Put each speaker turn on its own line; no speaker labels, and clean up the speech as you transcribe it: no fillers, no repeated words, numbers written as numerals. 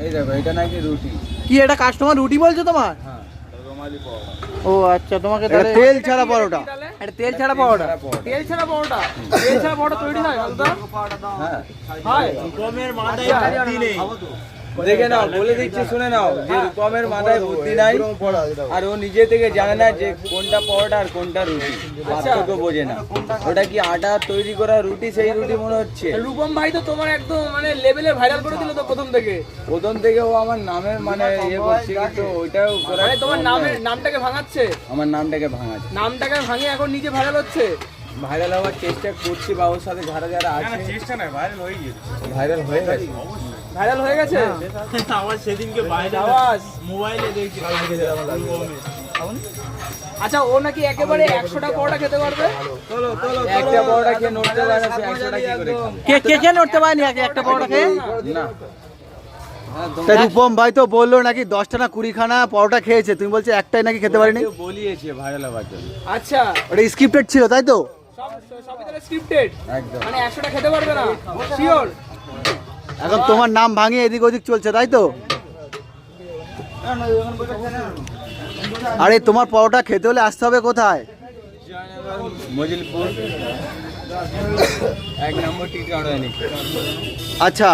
এই দেখো এটা নাকি রুটি।
কি এটা কাস্টমার রুটি বলছো তোমার?
হ্যাঁ রুমালি পরোটা।
ও আচ্ছা, তোমাকে তাহলে তেল ছাড়া পরোটা। এটা তেল ছাড়া পরোটা।
তেল ছাড়া পরোটা, তেল ছাড়া পরোটা তৈরি হয় দাদা?
হ্যাঁ
হয়।
রূপমের মাথায় বুদ্ধি নেই।
দেখে নাও, বলে দিচ্ছি শুনে নাও যে রূপমের মাথায় বুদ্ধি নাই, আর ও নিজে থেকে জানে না যে কোনটা পরোটা আর কোনটা রুটি, পার্থক্য বোঝে না। ওটা কি আটা তৈরি করা রুটি, সেই রুটি মনে হচ্ছে।
রূপম ভাই তো তোমার একদম মানে লেভেলে ভাইরাল করে দিল তো প্রথম থেকে।
প্রথম থেকে ও আমার নামের মানে ইয়ে করছে, কিন্তু ওইটাও করা
মানে তোমার নামটাকে ভাঙাচ্ছে,
আমার নামটাকে ভাঙাচ্ছে।
নামটাকে ভাঙিয়ে এখন নিজে ভাইরাল হচ্ছে।
ভাইরাল হওয়ার চেষ্টা করছি বা ওর সাথে যারা যারা আছে।
চেষ্টা নাই, ভাইরাল হয়ে গেছে।
ভাইরাল হয়ে গেছে।
ভাইরাল হয়ে গেছে
আমার সেদিনকে বাইরে
আওয়াজ
মোবাইলে দেখছি।
আচ্ছা, ও নাকি একেবারে 100টা পরোটা খেতে পারবে।
একটা পরোটা খেয়ে নড়তে পারে না, সে 100টা কি করে খাবে?
কে নড়তে পারেনি একটা পরোটা খেয়ে?
না
তা রূপম ভাই তো বললো নাকি 10টা না 20খানা পরোটা খেয়েছে, তুমি বলছো একটাই নাকি খেতে পারিনি।
কেউ বলিয়েছে ভাইরাল হওয়ার জন্য।
আচ্ছা,
ওটা স্ক্রিপ্টেড ছিল তাই তো?
সবই তাহলে স্ক্রিপ্টেড।
একদম।
মানে 100টা খেতে পারবে না শিওর।
এখন তোমার নাম ভাঙিয়ে এদিক ওদিক চলছে তাই তো? আরে তোমার পরোটা খেতে হলে আসতে হবে কোথায়?
মজিলপুর 1 নম্বর টি গার্ডেন।
আচ্ছা,